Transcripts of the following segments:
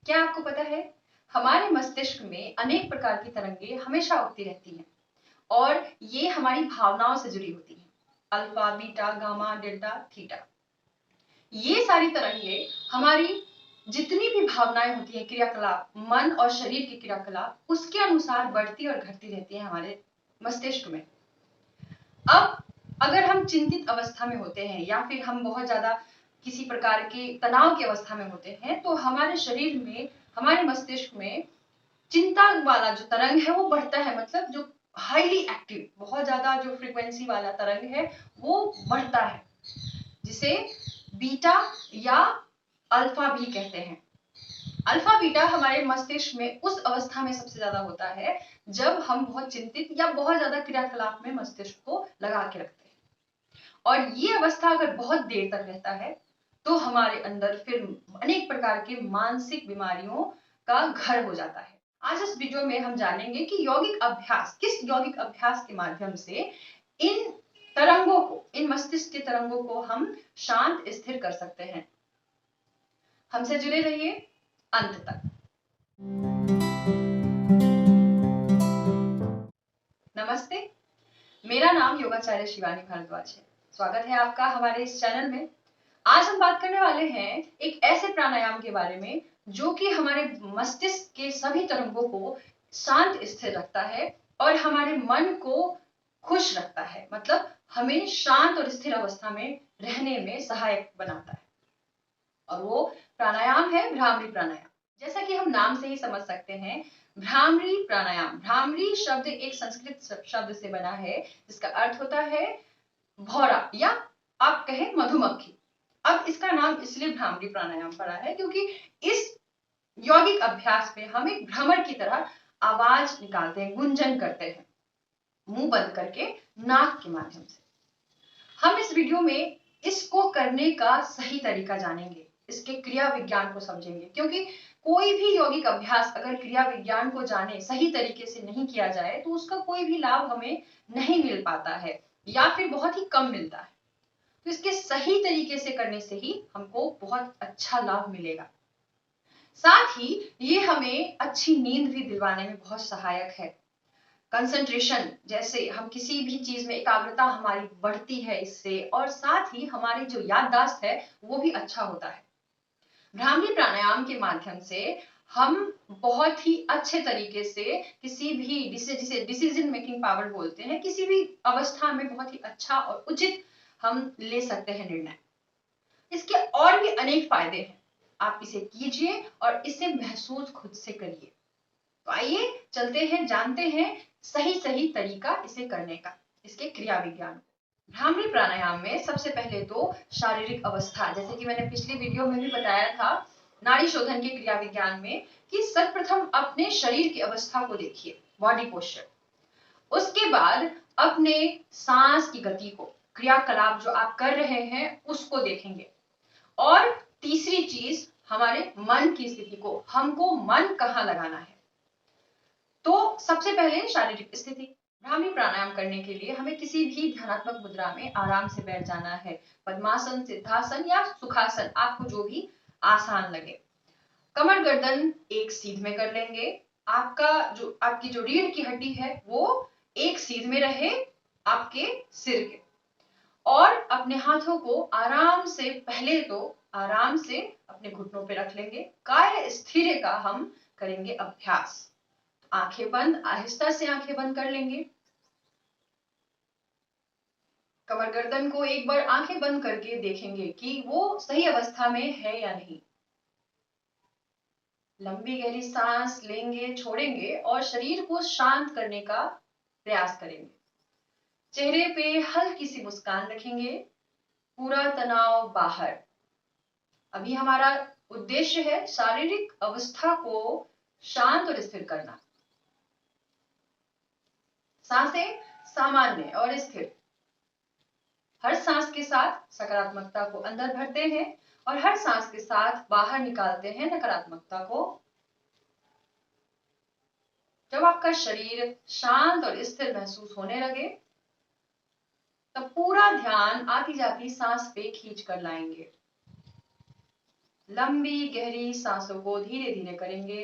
क्या आपको पता है, हमारे मस्तिष्क में अनेक प्रकार की तरंगे हमेशा उठती रहती हैं और ये हमारी भावनाओं से जुड़ी होती हैं। Alpha, beta, gamma, delta, theta. ये सारी तरंगे हमारी जितनी भी भावनाएं होती हैं, क्रियाकलाप, मन और शरीर के क्रियाकलाप, उसके अनुसार बढ़ती और घटती रहती हैं हमारे मस्तिष्क में। अब अगर हम चिंतित अवस्था में होते हैं या फिर हम बहुत ज्यादा किसी प्रकार के तनाव की अवस्था में होते हैं, तो हमारे शरीर में, हमारे मस्तिष्क में चिंता वाला जो तरंग है वो बढ़ता है। मतलब जो हाईली एक्टिव, बहुत ज्यादा जो फ्रीक्वेंसी वाला तरंग है वो बढ़ता है, जिसे बीटा या अल्फा भी कहते हैं। अल्फा बीटा हमारे मस्तिष्क में उस अवस्था में सबसे ज्यादा होता है जब हम बहुत चिंतित या बहुत ज्यादा क्रियाकलाप में मस्तिष्क को लगा के रखते हैं। और ये अवस्था अगर बहुत देर तक रहता है तो हमारे अंदर फिर अनेक प्रकार के मानसिक बीमारियों का घर हो जाता है। आज इस वीडियो में हम जानेंगे कि यौगिक अभ्यास, किस यौगिक अभ्यास के माध्यम से इन तरंगों को, इन मस्तिष्क के तरंगों को हम शांत स्थिर कर सकते हैं। हमसे जुड़े रहिए अंत तक। नमस्ते, मेरा नाम योगाचार्य शिवानी भारद्वाज है। स्वागत है आपका हमारे इस चैनल में। आज हम बात करने वाले हैं एक ऐसे प्राणायाम के बारे में जो कि हमारे मस्तिष्क के सभी तरंगों को शांत स्थिर रखता है और हमारे मन को खुश रखता है। मतलब हमें शांत और स्थिर अवस्था में रहने में सहायक बनाता है। और वो प्राणायाम है भ्रामरी प्राणायाम। जैसा कि हम नाम से ही समझ सकते हैं, भ्रामरी प्राणायाम, भ्रामरी शब्द एक संस्कृत शब्द से बना है जिसका अर्थ होता है भौरा या आप कहें मधुमक्खी। अब इसका नाम इसलिए भ्रामरी प्राणायाम पड़ा है क्योंकि इस यौगिक अभ्यास में हम एक भ्रमर की तरह आवाज निकालते हैं, गुंजन करते हैं, मुंह बंद करके, नाक के माध्यम से। हम इस वीडियो में इसको करने का सही तरीका जानेंगे, इसके क्रिया विज्ञान को समझेंगे, क्योंकि कोई भी यौगिक अभ्यास अगर क्रिया विज्ञान को जाने, सही तरीके से नहीं किया जाए तो उसका कोई भी लाभ हमें नहीं मिल पाता है या फिर बहुत ही कम मिलता है। तो इसके सही तरीके से करने से ही हमको बहुत अच्छा लाभ मिलेगा। साथ ही ये हमें अच्छी नींद भी दिलवाने में बहुत सहायक है। कंसंट्रेशन, जैसे हम किसी भी चीज में एकाग्रता हमारी बढ़ती है इससे, और साथ ही हमारी जो याददाश्त है वो भी अच्छा होता है। भ्रामरी प्राणायाम के माध्यम से हम बहुत ही अच्छे तरीके से किसी भी जिसे डिसीजन मेकिंग पावर बोलते हैं, किसी भी अवस्था में बहुत ही अच्छा और उचित हम ले सकते हैं निर्णय। इसके और भी अनेक फायदे हैं, आप इसे कीजिए और इसे महसूस खुद से करिए। तो आइए चलते हैं, जानते हैं सही तरीका इसे करने का, इसके क्रिया विज्ञान। भ्रामरी प्राणायाम में सबसे पहले तो शारीरिक अवस्था, जैसे कि मैंने पिछले वीडियो में भी बताया था नाड़ी शोधन के क्रिया विज्ञान में, कि सर्वप्रथम अपने शरीर की अवस्था को देखिए, बॉडी पोस्चर। उसके बाद अपने सांस की गति को, क्रियाकलाप जो आप कर रहे हैं उसको देखेंगे। और तीसरी चीज, हमारे मन की स्थिति को, हमको मन कहाँ लगाना है। तो सबसे पहले शारीरिक स्थिति। भ्रामरी प्राणायाम करने के लिए हमें किसी भी ध्यानात्मक मुद्रा में आराम से बैठ जाना है। पद्मासन, सिद्धासन या सुखासन, आपको जो भी आसान लगे। कमर गर्दन एक सीध में कर लेंगे। आपकी जो रीढ़ की हड्डी है वो एक सीध में रहे आपके सिर के। और अपने हाथों को आराम से, पहले तो आराम से अपने घुटनों पे रख लेंगे। काय स्थिर का हम करेंगे अभ्यास। आंखें बंद, आहिस्ता से आंखें बंद कर लेंगे। कमर गर्दन को एक बार आंखें बंद करके देखेंगे कि वो सही अवस्था में है या नहीं। लंबी गहरी सांस लेंगे, छोड़ेंगे और शरीर को शांत करने का प्रयास करेंगे। चेहरे पे हल्की सी मुस्कान रखेंगे, पूरा तनाव बाहर। अभी हमारा उद्देश्य है शारीरिक अवस्था को शांत और स्थिर करना। सांसें सामान्य और स्थिर। हर सांस के साथ सकारात्मकता को अंदर भरते हैं और हर सांस के साथ बाहर निकालते हैं नकारात्मकता को। जब आपका शरीर शांत और स्थिर महसूस होने लगे तब पूरा ध्यान आती जाती सांस पे खींच कर लाएंगे। लंबी गहरी सांसों को धीरे धीरे करेंगे।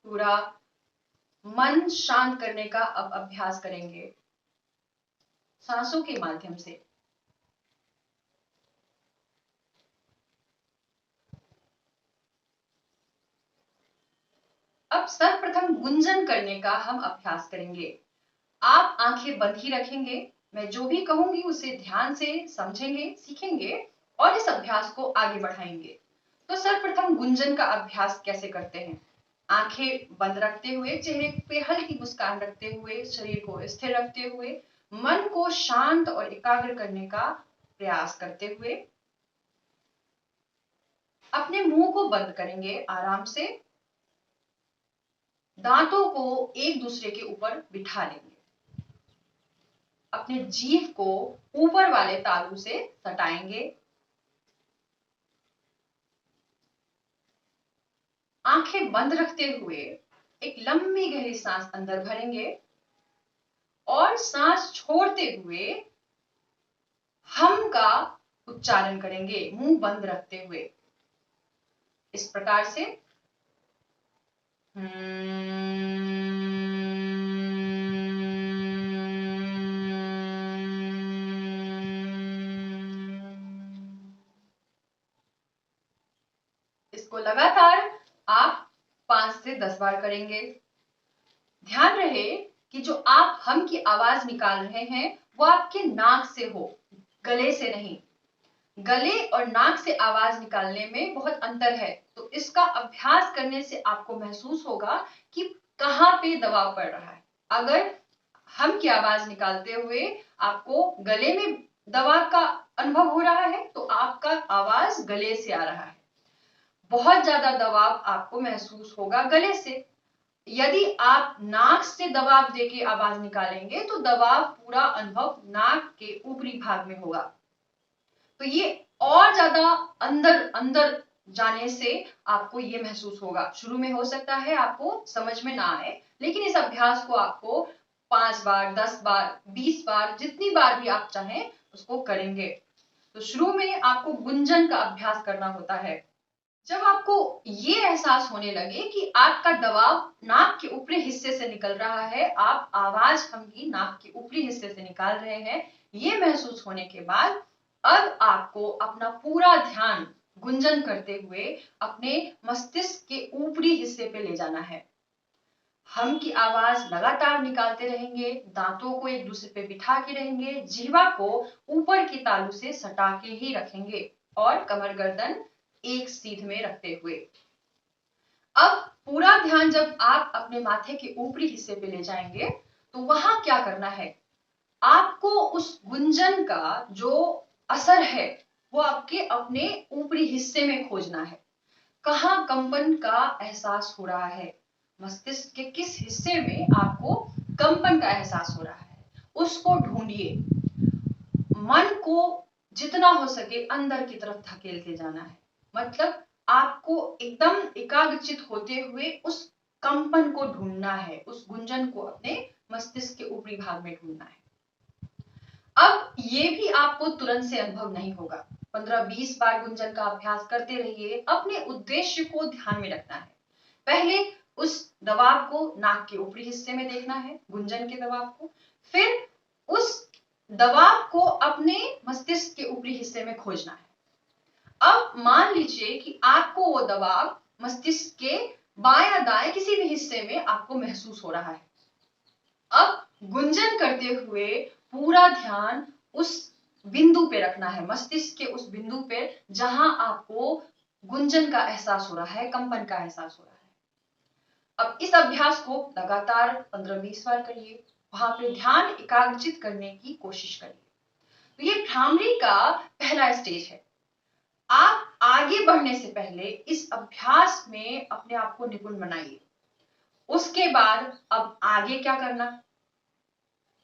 पूरा मन शांत करने का अब अभ्यास करेंगे सांसों के माध्यम से। अब सर्वप्रथम गुंजन करने का हम अभ्यास करेंगे। आप आंखें बंद ही रखेंगे। मैं जो भी कहूंगी उसे ध्यान से समझेंगे, सीखेंगे और इस अभ्यास को आगे बढ़ाएंगे। तो सर्वप्रथम गुंजन का अभ्यास कैसे करते हैं? आंखें बंद रखते हुए, चेहरे पे हल्की मुस्कान रखते हुए, शरीर को स्थिर रखते हुए, मन को शांत और एकाग्र करने का प्रयास करते हुए अपने मुंह को बंद करेंगे आराम से। दांतों को एक दूसरे के ऊपर बिठा लेंगे। अपने जीभ को ऊपर वाले तालू से सटाएंगे। आंखें बंद रखते हुए एक लंबी गहरी सांस अंदर भरेंगे और सांस छोड़ते हुए हम का उच्चारण करेंगे मुंह बंद रखते हुए, इस प्रकार से। इसको लगातार आप 5 से 10 बार करेंगे। ध्यान रहे कि जो आप हम की आवाज निकाल रहे हैं वो आपके नाक से हो, गले से नहीं। गले और नाक से आवाज निकालने में बहुत अंतर है। तो इसका अभ्यास करने से आपको महसूस होगा कि कहां पे दबाव पड़ रहा है। अगर हम की आवाज निकालते हुए आपको गले में दबाव का अनुभव हो रहा है तो आपका आवाज गले से आ रहा है। बहुत ज्यादा दबाव आपको महसूस होगा गले से। यदि आप नाक से दबाव देके आवाज निकालेंगे तो दबाव पूरा अनुभव नाक के ऊपरी भाग में होगा। तो ये और ज्यादा अंदर अंदर जाने से आपको ये महसूस होगा। शुरू में हो सकता है आपको समझ में ना आए, लेकिन इस अभ्यास को आपको 5 बार, 10 बार, 20 बार, जितनी बार भी आप चाहें उसको करेंगे। तो शुरू में आपको गुंजन का अभ्यास करना होता है। जब आपको ये एहसास होने लगे कि आपका दबाव नाक के ऊपरी हिस्से से निकल रहा है, आप आवाज हम की नाक के ऊपरी हिस्से से निकाल रहे हैं, ये महसूस होने के बाद अब आपको अपना पूरा ध्यान गुंजन करते हुए अपने मस्तिष्क के ऊपरी हिस्से पे ले जाना है। हम की आवाज लगातार निकालते रहेंगे, दांतों को एक दूसरे पे बिठा के रहेंगे, जिह्वा को ऊपर की तालू से सटा के ही रखेंगे और कमर गर्दन एक सीध में रखते हुए। अब पूरा ध्यान जब आप अपने माथे के ऊपरी हिस्से पे ले जाएंगे तो वहां क्या करना है, आपको उस गुंजन का जो असर है वो आपके अपने ऊपरी हिस्से में खोजना है। कहां कंपन का एहसास हो रहा है, मस्तिष्क के किस हिस्से में आपको कंपन का एहसास हो रहा है, उसको ढूंढिए। मन को जितना हो सके अंदर की तरफ धकेलते जाना है। मतलब आपको एकदम एकाग्रचित होते हुए उस कंपन को ढूंढना है, उस गुंजन को अपने मस्तिष्क के ऊपरी भाग में ढूंढना है। अब ये भी आपको तुरंत से अनुभव नहीं होगा। 15-20 बार गुंजन का अभ्यास करते रहिए। अपने उद्देश्य को ध्यान में रखना है। पहले उस दबाव को नाक के ऊपरी हिस्से में देखना है, गुंजन के दबाव को। फिर उस दबाव को अपने मस्तिष्क के ऊपरी हिस्से में खोजना है। अब मान लीजिए कि आपको वो दबाव मस्तिष्क के बाएं दाएं किसी भी हिस्से में आपको महसूस हो रहा है। अब गुंजन करते हुए पूरा ध्यान उस बिंदु पे रखना है, मस्तिष्क के उस बिंदु पे जहां आपको गुंजन का एहसास हो रहा है, कंपन का एहसास हो रहा है। अब इस अभ्यास को लगातार 15-20 बार करिए। वहां पे ध्यान एकाग्रचित करने की कोशिश करिए। तो ये भ्रामरी का पहला स्टेज है। आप आगे बढ़ने से पहले इस अभ्यास में अपने आप को निपुण बनाइए। उसके बाद अब आगे क्या करना,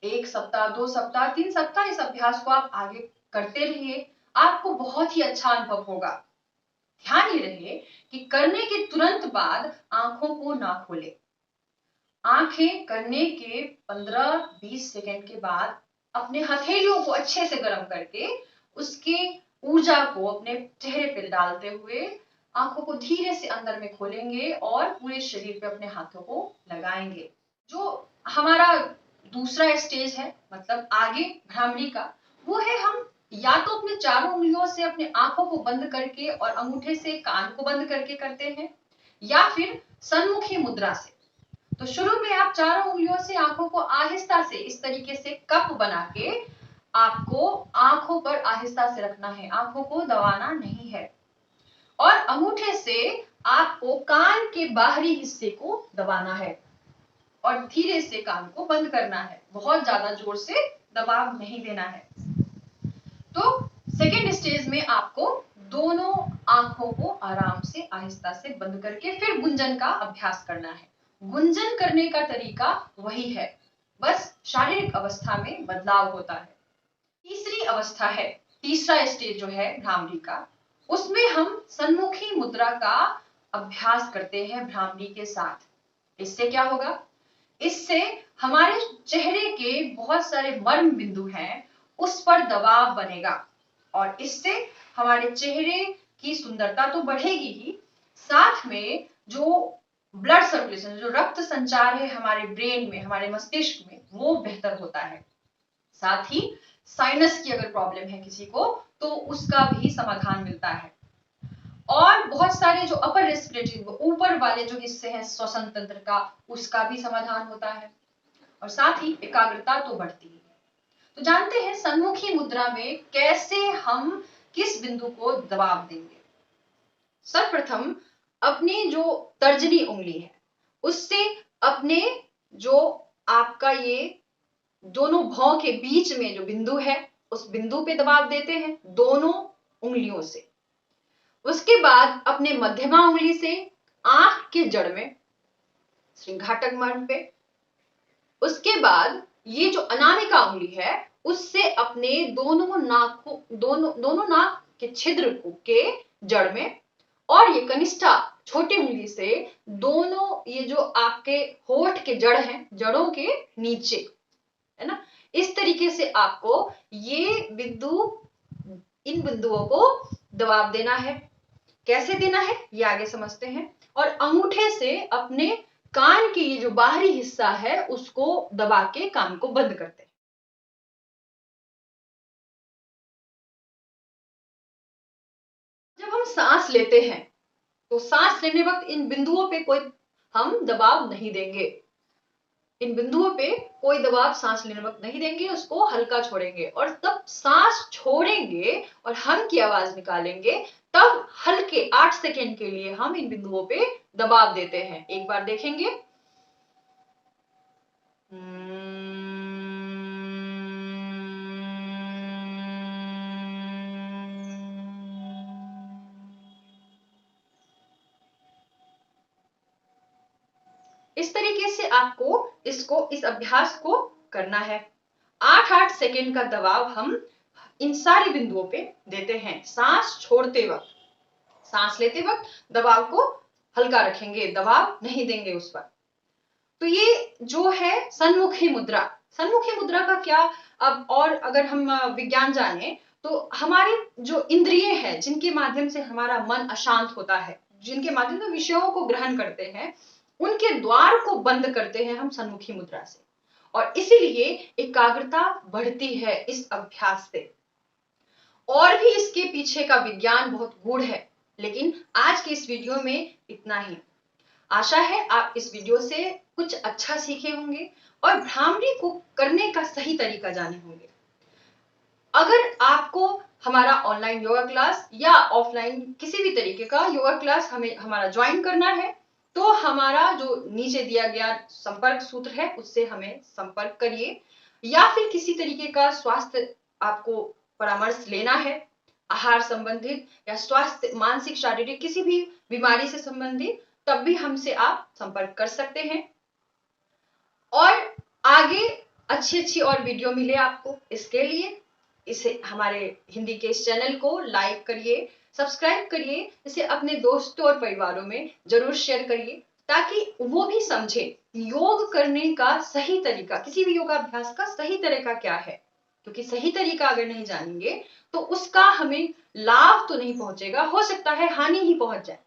1 सप्ताह, 2 सप्ताह, 3 सप्ताह इस अभ्यास को आप आगे करते रहिए। आपको बहुत ही अच्छा अनुभव होगा। ध्यान ही रहे कि करने के तुरंत बाद आंखों को ना खोलें। आंखें करने के 15-20 सेकंड के बाद अपने हथेलियों को अच्छे से गर्म करके उसकी ऊर्जा को अपने चेहरे पर डालते हुए आंखों को धीरे से अंदर में खोलेंगे और पूरे शरीर पे अपने हाथों को लगाएंगे। जो हमारा दूसरा स्टेज है, मतलब आगे भ्रामरी का, वो है हम या तो अपने चारों उंगलियों से अपने आंखों को बंद करके और अंगूठे से कान को बंद करके करते हैं, या फिर सन्मुखी मुद्रा से। तो शुरू में आप चारों उंगलियों से आंखों को आहिस्ता से इस तरीके से कप बना के आपको आंखों पर आहिस्ता से रखना है, आंखों को दबाना नहीं है। और अंगूठे से आपको कान के बाहरी हिस्से को दबाना है और धीरे से कान को बंद करना है, बहुत ज्यादा जोर से दबाव नहीं देना है। तो सेकेंड स्टेज में आपको दोनों आंखों को आराम से आहिस्ता से बंद करके फिर गुंजन का अभ्यास करना है। गुंजन करने का तरीका वही है, बस शारीरिक अवस्था में बदलाव होता है। तीसरी अवस्था है, तीसरा स्टेज जो है भ्रामरी का, उसमें हम सन्मुखी मुद्रा का अभ्यास करते हैं भ्रामरी के साथ। इससे क्या होगा? इससे हमारे चेहरे के बहुत सारे मर्म बिंदु हैं, उस पर दबाव बनेगा और इससे हमारे चेहरे की सुंदरता तो बढ़ेगी ही, साथ में जो ब्लड सर्कुलेशन, जो रक्त संचार है हमारे ब्रेन में, हमारे मस्तिष्क में, वो बेहतर होता है। साथ ही साइनस की अगर प्रॉब्लम है किसी को तो उसका भी समाधान मिलता है। और बहुत सारे जो अपर रेस्पिरेटरी, ऊपर वाले जो हिस्से हैं श्वसन तंत्र का, उसका भी समाधान होता है। और साथ ही एकाग्रता तो बढ़ती है। तो जानते हैं सन्मुखी मुद्रा में कैसे हम किस बिंदु को दबाव देंगे। सर्वप्रथम अपनी जो तर्जनी उंगली है उससे अपने जो आपका ये दोनों भौं के बीच में जो बिंदु है उस बिंदु पे दबाव देते हैं दोनों उंगलियों से। उसके बाद अपने मध्यमा उंगली से आंख के जड़ में श्रृंगाटक मर्म पे, उसके बाद ये जो अनामिका उंगली है उससे अपने दोनों नाक के छिद्र के जड़ में, और ये कनिष्ठा छोटी उंगली से दोनों ये जो आपके होठ के जड़ हैं, जड़ों के नीचे, है ना। इस तरीके से आपको ये बिंदु, इन बिंदुओं को दबाव देना है। कैसे देना है ये आगे समझते हैं। और अंगूठे से अपने कान की ये जो बाहरी हिस्सा है उसको दबा के कान को बंद करते हैं। जब हम सांस लेते हैं तो सांस लेने वक्त इन बिंदुओं पे कोई हम दबाव नहीं देंगे, इन बिंदुओं पे कोई दबाव सांस लेने वक्त नहीं देंगे, उसको हल्का छोड़ेंगे। और तब सांस छोड़ेंगे और हम की आवाज निकालेंगे, तब हल्के 8 सेकेंड के लिए हम इन बिंदुओं पे दबाव देते हैं। एक बार देखेंगे। इस तरीके से आपको इस अभ्यास को करना है। 8-8 सेकेंड का दबाव हम इन सारे बिंदुओं पे देते हैं। सांस छोड़ते वक्त, सांस लेते वक्त दबाव को हल्का रखेंगे, दबाव नहीं देंगे उस पर। तो ये जो है सन्मुखी मुद्रा। सन्मुखी मुद्रा का क्या, अब और अगर हम विज्ञान जाने तो हमारे जो इंद्रिय है, जिनके माध्यम से हमारा मन अशांत होता है, जिनके माध्यम से विषयों को ग्रहण करते हैं, उनके द्वार को बंद करते हैं हम सन्मुखी मुद्रा से। और इसीलिए एकाग्रता बढ़ती है इस अभ्यास से। और भी इसके पीछे का विज्ञान बहुत गूढ़ है, लेकिन आज के इस वीडियो में इतना ही। आशा है आप इस वीडियो से कुछ अच्छा सीखे होंगे और भ्रामरी को करने का सही तरीका जाने होंगे। अगर आपको हमारा ऑनलाइन योगा क्लास या ऑफलाइन किसी भी तरीके का योगा क्लास हमारा ज्वाइन करना है तो हमारा जो नीचे दिया गया संपर्क सूत्र है उससे हमें संपर्क करिए। या फिर किसी तरीके का स्वास्थ्य आपको परामर्श लेना है, आहार संबंधित या स्वास्थ्य, मानसिक, शारीरिक किसी भी बीमारी से संबंधित, तब भी हमसे आप संपर्क कर सकते हैं। और आगे अच्छी और वीडियो मिले आपको, इसके लिए इसे हमारे हिंदी के इस चैनल को लाइक करिए, सब्सक्राइब करिए, इसे अपने दोस्तों और परिवारों में जरूर शेयर करिए ताकि वो भी समझे योग करने का सही तरीका, किसी भी योगाभ्यास का सही तरीका क्या है। क्योंकि सही तरीका अगर नहीं जानेंगे तो उसका हमें लाभ तो नहीं पहुंचेगा, हो सकता है हानि ही पहुंच जाए।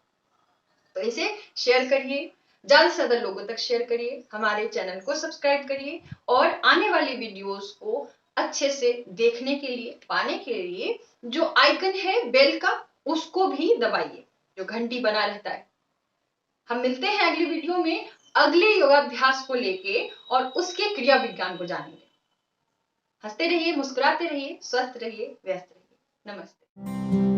तो इसे शेयर करिए, ज्यादा से ज्यादा लोगों तक शेयर करिए, हमारे चैनल को सब्सक्राइब करिए और आने वाली वीडियोस को अच्छे से देखने के लिए, पाने के लिए जो आइकन है बेल का उसको भी दबाइए, जो घंटी बना रहता है। हम मिलते हैं अगली वीडियो में अगले योगाभ्यास को लेके और उसके क्रिया विज्ञान को जानेंगे। हंसते रहिए, मुस्कुराते रहिए, स्वस्थ रहिए, व्यस्त रहिए। नमस्ते।